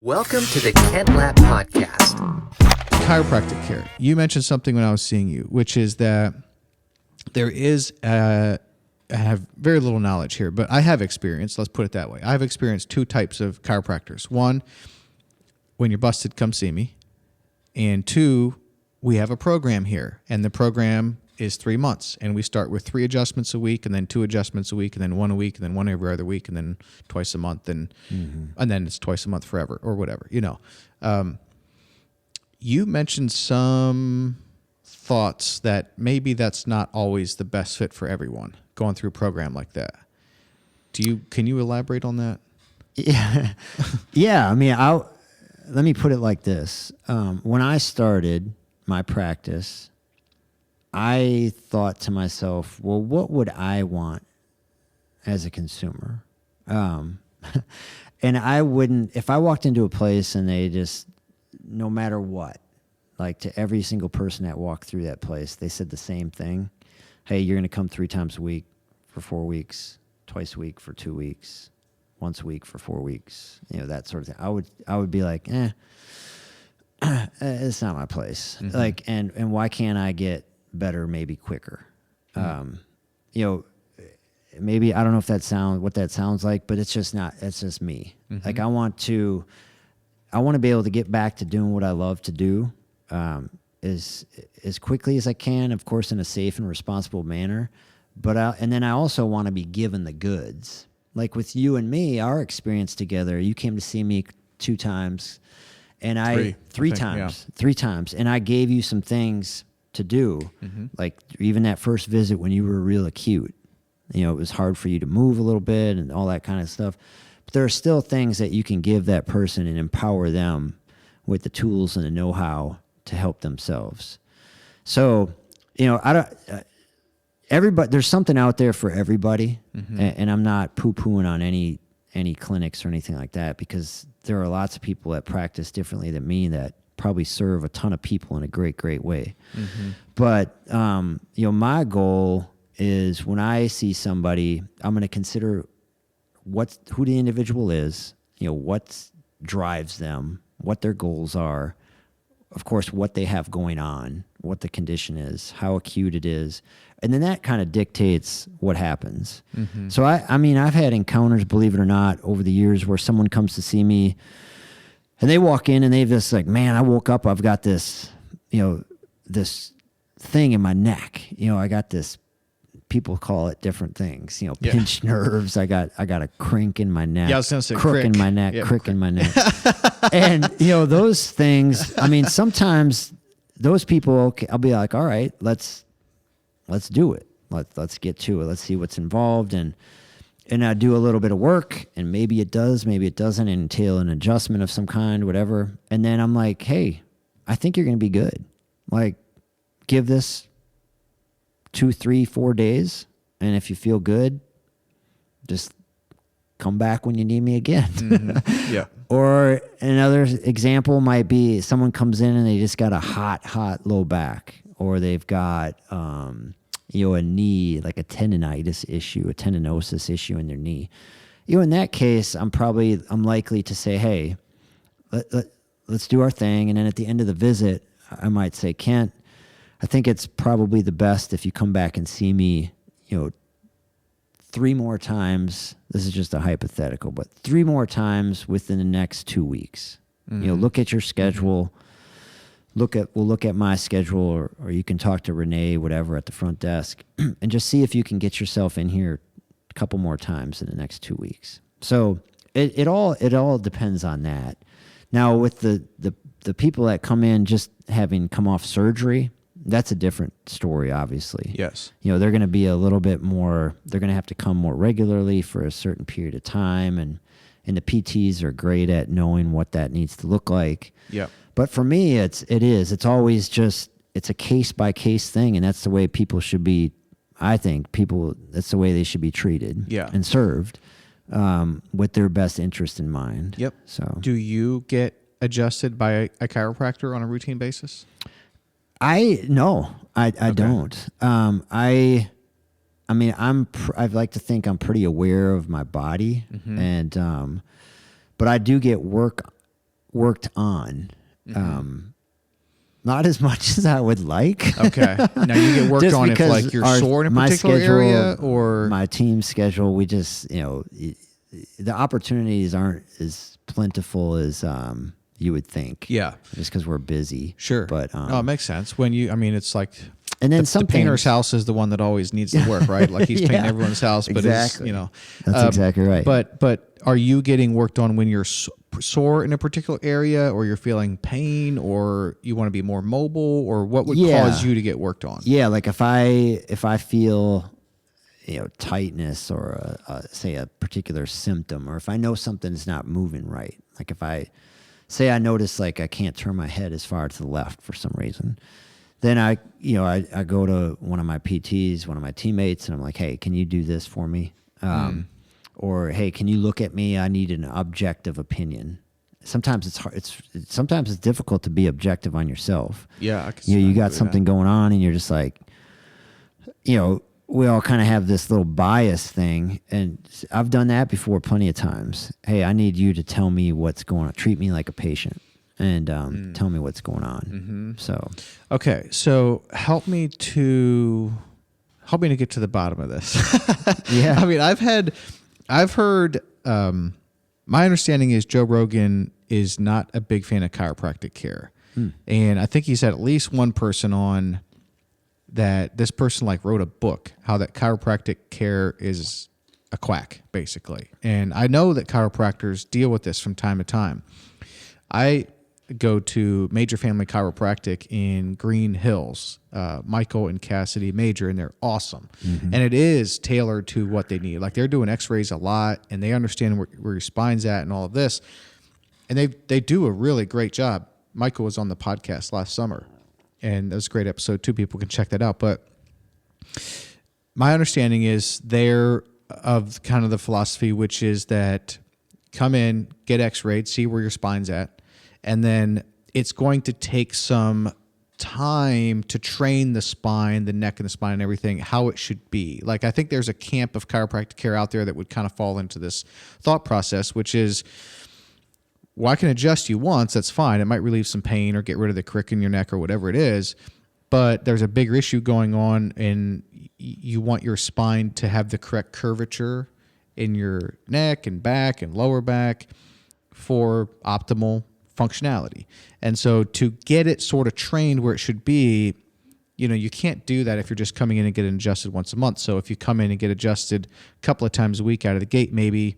Welcome to the Kent Lapp Podcast. Chiropractic care. You mentioned something when I was seeing you, which is that there is, I have very little knowledge here, but I have experience. Let's put it that way. I have experienced two types of chiropractors. One, when you're busted, come see me. And two, we have a program here, and the program is 3 months, and we start with 3 adjustments a week, and then 2 adjustments a week, and then 1 a week, and then 1 every other week, and then twice a month, and then it's twice a month forever or whatever. You mentioned some thoughts that maybe that's not always the best fit for everyone going through a program like that. Can you elaborate on that? Yeah, yeah. I mean, let me put it like this: when I started my practice, I thought to myself, well, what would I want as a consumer? And I wouldn't, if I walked into a place and they just, no matter what, like to every single person that walked through that place, they said the same thing. Hey, you're going to come 3 times a week for 4 weeks, twice a week for 2 weeks, once a week for 4 weeks, that sort of thing. I would be like, it's not my place. Mm-hmm. Like, and why can't I get better, maybe quicker? Maybe, I don't know if what that sounds like, but it's just me. Mm-hmm. Like I want to be able to get back to doing what I love to do, as quickly as I can, of course, in a safe and responsible manner. And then I also want to be given the goods. Like with you and me, our experience together, you came to see me 2 times, and three times, and I gave you some things to do, like even that first visit when you were real acute. It was hard for you to move a little bit and all that kind of stuff. But there are still things that you can give that person and empower them with the tools and the know-how to help themselves. So, everybody, there's something out there for everybody, and I'm not poo-pooing on any clinics or anything like that, because there are lots of people that practice differently than me that probably serve a ton of people in a great, great way. But, my goal is when I see somebody, I'm going to consider who the individual is, what drives them, what their goals are, of course, what they have going on, what the condition is, how acute it is. And then that kind of dictates what happens. So I've had encounters, believe it or not, over the years where someone comes to see me and they walk in and they've just like, man, I woke up, I've got this, this thing in my neck. I got this, people call it different things, pinched nerves. I got a crink in my neck. Yeah, I was going to say crook in my neck, crick in my neck. And, those things, sometimes those people, I'll be like, all right, let's do it. Let's get to it. Let's see what's involved. And I do a little bit of work, and maybe it does, maybe it doesn't entail an adjustment of some kind, whatever. And then I'm like, hey, I think you're going to be good. Like, give this 2, 3, 4 days. And if you feel good, just come back when you need me again. Yeah. Or another example might be someone comes in and they just got a hot low back, or they've got, a knee, like a tendonitis issue, a tendinosis issue in their knee. In that case, I'm likely to say, hey, let's do our thing. And then at the end of the visit, I might say, Kent, I think it's probably the best if you come back and see me, 3 more times. This is just a hypothetical, but 3 more times within the next 2 weeks. Look at your schedule. We'll look at my schedule, or you can talk to Renee, whatever, at the front desk, and just see if you can get yourself in here a couple more times in the next 2 weeks. So it all depends on that. Now with the people that come in just having come off surgery, that's a different story, obviously. Yes. They're going to be a little bit more, they're going to have to come more regularly for a certain period of time, and the PTs are great at knowing what that needs to look like. Yeah. But for me, it's always just, it's a case-by-case thing, and that's the way people should be, I think, that's the way they should be treated and served, with their best interest in mind. Yep. So, do you get adjusted by a chiropractor on a routine basis? I don't. I'd like to think I'm pretty aware of my body, and but I do get work worked on. Not as much as I would like. Okay. Now you get worked Just on if because like you're sore in a my particular area, or my team schedule, we just, the opportunities aren't as plentiful as you would think. Yeah. Just because we're busy. Sure. But it makes sense. When it's like, and then the painter's house is the one that always needs the work, right? Like he's painting everyone's house, but exactly. it's, That's exactly right. But are you getting worked on when you're sore in a particular area, or you're feeling pain, or you want to be more mobile, or what would cause you to get worked on? Yeah, like if I feel tightness, or say a particular symptom, or if I know something's not moving right, like if I notice like I can't turn my head as far to the left for some reason, then I go to one of my PTs, one of my teammates, and I'm like, hey, can you do this for me? Or hey, can you look at me? I need an objective opinion. Sometimes it's hard. Sometimes it's difficult to be objective on yourself. Yeah, I can you got something going on, and you're just like, we all kind of have this little bias thing, and I've done that before plenty of times. Hey, I need you to tell me what's going on. Treat me like a patient, and tell me what's going on. So, okay, so help me to get to the bottom of this. Yeah, I mean, I've heard. My understanding is Joe Rogan is not a big fan of chiropractic care, and I think he's had at least one person on that. This person like wrote a book how that chiropractic care is a quack, basically. And I know that chiropractors deal with this from time to time. I go to Major Family Chiropractic in Green Hills, Michael and Cassidy Major, and they're awesome. And it is tailored to what they need. Like they're doing x-rays a lot, and they understand where your spine's at and all of this. And they do a really great job. Michael was on the podcast last summer, and that was a great episode too. People can check that out. But my understanding is they're of kind of the philosophy, which is that come in, get x-rayed, see where your spine's at, and then it's going to take some time to train the spine, the neck and the spine and everything, how it should be. Like, I think there's a camp of chiropractic care out there that would kind of fall into this thought process, which is, well, I can adjust you once, that's fine. It might relieve some pain or get rid of the crick in your neck or whatever it is, but there's a bigger issue going on, and you want your spine to have the correct curvature in your neck and back and lower back for optimal functionality. And so to get it sort of trained where it should be, you can't do that if you're just coming in and getting adjusted once a month. So if you come in and get adjusted a couple of times a week out of the gate, maybe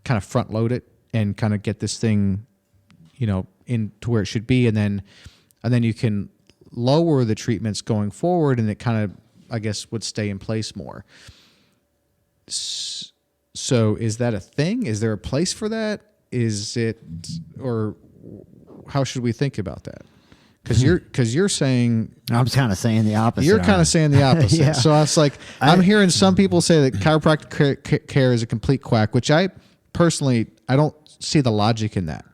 kind of front load it and kind of get this thing, in to where it should be. And then you can lower the treatments going forward, and it kind of, I guess, would stay in place more. So is that a thing? Is there a place for that? Is it, or how should we think about that? Because you're saying, I'm kind of saying the opposite. You're kind of saying the opposite. Yeah. So it's like I'm hearing some people say that chiropractic care is a complete quack, which I personally I don't see the logic in that,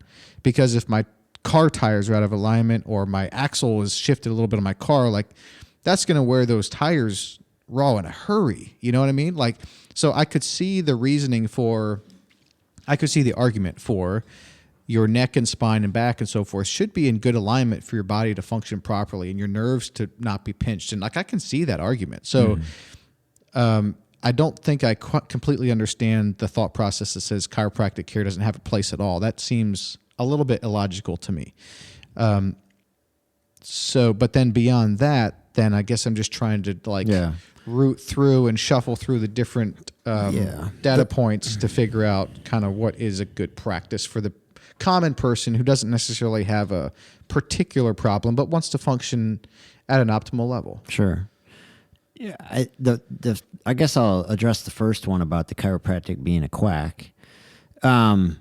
because if my car tires are out of alignment or my axle is shifted a little bit on my car, like that's going to wear those tires raw in a hurry. You know what I mean? Like, so I could see the reasoning for, I could see the argument for your neck and spine and back and so forth should be in good alignment for your body to function properly and your nerves to not be pinched. And like, I can see that argument. So I don't think I completely understand the thought process that says chiropractic care doesn't have a place at all. That seems a little bit illogical to me. But then beyond that, then I guess I'm just trying to root through and shuffle through the different data points to figure out kind of what is a good practice for the common person who doesn't necessarily have a particular problem but wants to function at an optimal level. Sure. Yeah, I guess I'll address the first one about the chiropractic being a quack. I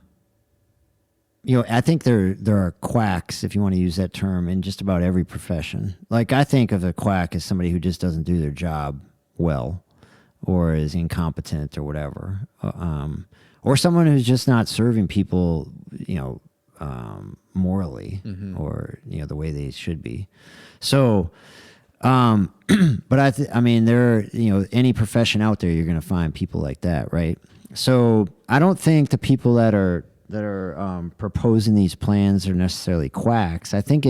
think there are quacks, if you want to use that term, in just about every profession. Like, I think of a quack as somebody who just doesn't do their job well, or is incompetent, or whatever, or someone who's just not serving people, morally, or the way they should be. So, but I mean, there, any profession out there, you're going to find people like that, right? So I don't think the people that are proposing these plans are necessarily quacks. I think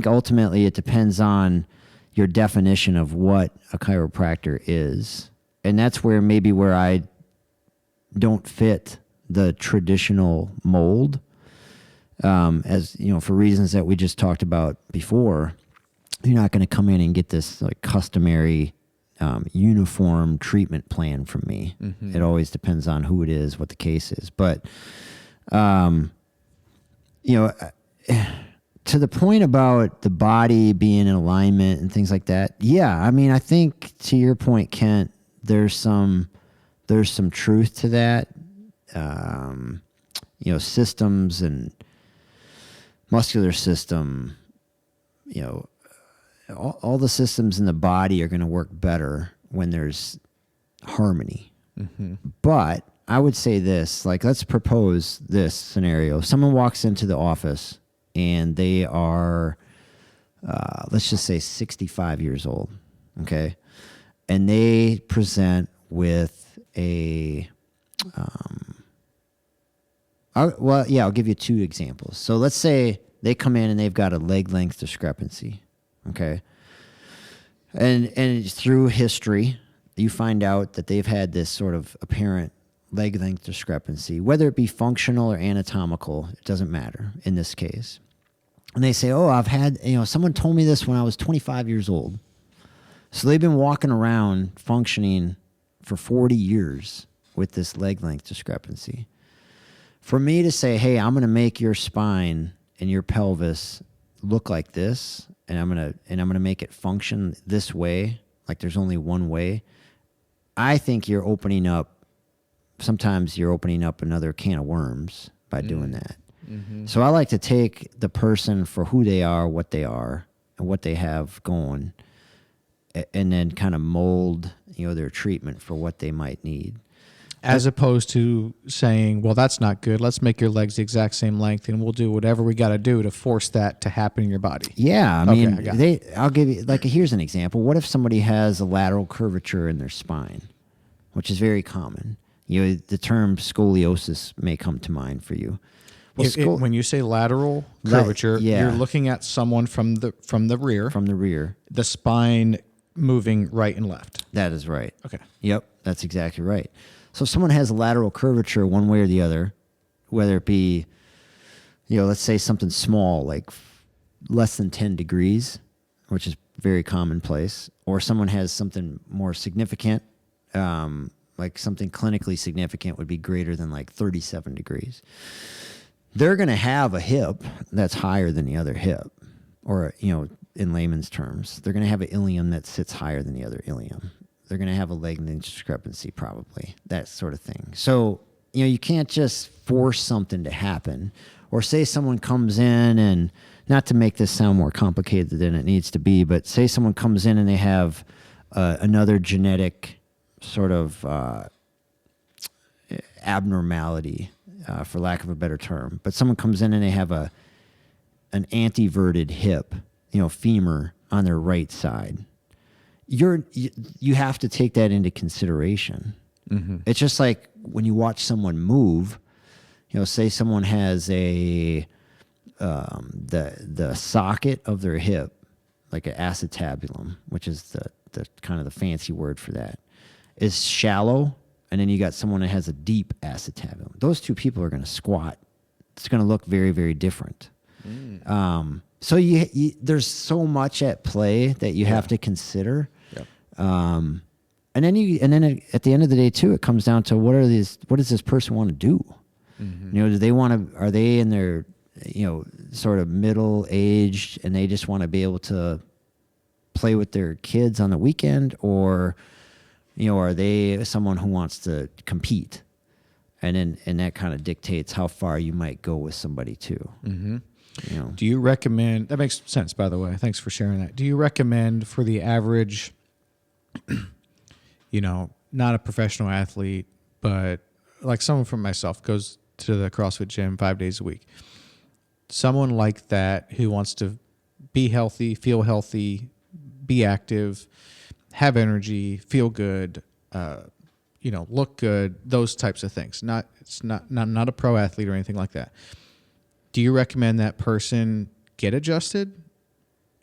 ultimately it depends on your definition of what a chiropractor is, and that's where I don't fit the traditional mold. As you know, for reasons that we just talked about before, you're not going to come in and get this like customary uniform treatment plan from me. Mm-hmm. It always depends on who it is, what the case is. But, to the point about the body being in alignment and things like that. Yeah. I mean, I think to your point, Kent, there's some truth to that. Systems and muscular system, all the systems in the body are going to work better when there's harmony. Mm-hmm. But I would say this, like, let's propose this scenario. Someone walks into the office and they are, let's just say 65 years old. Okay. And they present with I'll give you two examples. So let's say they come in and they've got a leg length discrepancy. Okay. And through history, you find out that they've had this sort of apparent leg length discrepancy, whether it be functional or anatomical, it doesn't matter in this case. And they say, oh, I've had, someone told me this when I was 25 years old. So they've been walking around functioning for 40 years with this leg length discrepancy. For me to say, hey, I'm going to make your spine and your pelvis look like this, and I'm going to make it function this way, like there's only one way, I think sometimes you're opening up another can of worms by doing that. Mm-hmm. So I like to take the person for who they are, what they have going, and then kind of mold, their treatment for what they might need. As opposed to saying, well, that's not good. Let's make your legs the exact same length, and we'll do whatever we got to do to force that to happen in your body. Yeah, I'll give you, like, here's an example. What if somebody has a lateral curvature in their spine, which is very common? The term scoliosis may come to mind for you. Well, when you say lateral curvature, you're looking at someone from the rear. From the rear. The spine moving right and left. That is right. Okay. Yep, that's exactly right. So if someone has a lateral curvature one way or the other, whether it be, let's say something small, like less than 10 degrees, which is very commonplace, or someone has something more significant, like something clinically significant would be greater than like 37 degrees. They're going to have a hip that's higher than the other hip, or, in layman's terms, they're going to have an ilium that sits higher than the other ilium. They're going to have a leg length discrepancy, probably, that sort of thing. So, you can't just force something to happen. Or say someone comes in, and not to make this sound more complicated than it needs to be, but say someone comes in and they have another genetic sort of abnormality, for lack of a better term. But someone comes in and they have an anteverted hip, femur on their right side. You have to take that into consideration. Mm-hmm. It's just like when you watch someone move, say someone has the socket of their hip, like an acetabulum, which is the kind of the fancy word for that, is shallow, and then you got someone that has a deep acetabulum. Those two people are going to squat. It's going to look very, very different. So there's so much at play that you have to consider. And then at the end of the day too, it comes down to what does this person want to do? Mm-hmm. Are they in their, sort of middle aged and they just want to be able to play with their kids on the weekend, or, are they someone who wants to compete? And that kind of dictates how far you might go with somebody too. Mm-hmm. Do you recommend, that makes sense, by the way, thanks for sharing that. Do you recommend for the average, not a professional athlete, but like someone from myself goes to the CrossFit gym 5 days a week, someone like that who wants to be healthy, feel healthy, be active, have energy, feel good, look good, those types of things. It's not a pro athlete or anything like that. Do you recommend that person get adjusted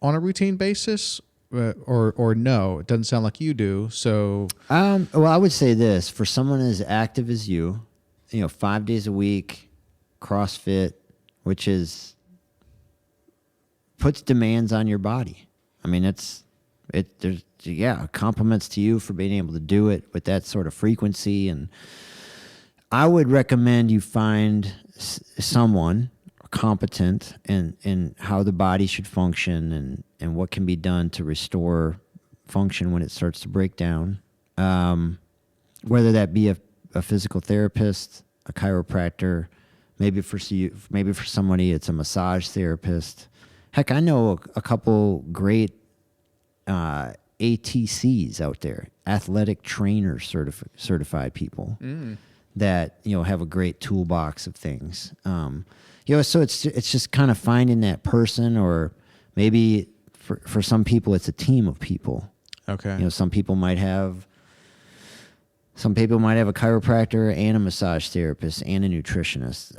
on a routine basis, or no? It doesn't sound like you do. So, well, I would say this: for someone as active as you, 5 days a week, CrossFit, which puts demands on your body. I mean, there's compliments to you for being able to do it with that sort of frequency. And I would recommend you find someone competent in how the body should function and what can be done to restore function when it starts to break down. Whether that be a physical therapist, a chiropractor, maybe for somebody it's a massage therapist. Heck, I know a couple great ATCs out there, athletic trainer certified people that have a great toolbox of things. So it's just kind of finding that person, or maybe for some people it's a team of people. Okay. Some people might have a chiropractor and a massage therapist and a nutritionist.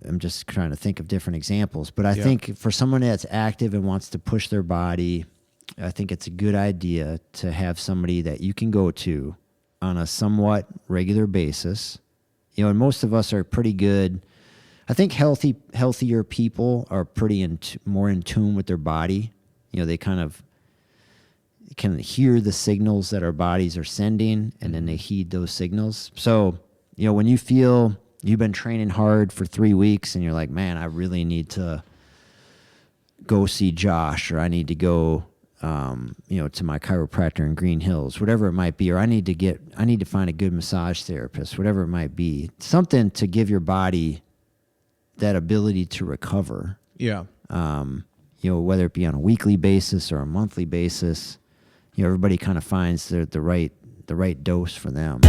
I'm just trying to think of different examples, but I think for someone that's active and wants to push their body, I think it's a good idea to have somebody that you can go to on a somewhat regular basis. And most of us are pretty good. I think healthier people are pretty more in tune with their body. They kind of can hear the signals that our bodies are sending, and then they heed those signals. So, when you feel you've been training hard for 3 weeks and you're like, man, I really need to go see Josh, or I need to go, to my chiropractor in Green Hills, whatever it might be, or I need to find a good massage therapist, whatever it might be, something to give your body that ability to recover. Yeah. Whether it be on a weekly basis or a monthly basis, everybody kind of finds the right dose for them.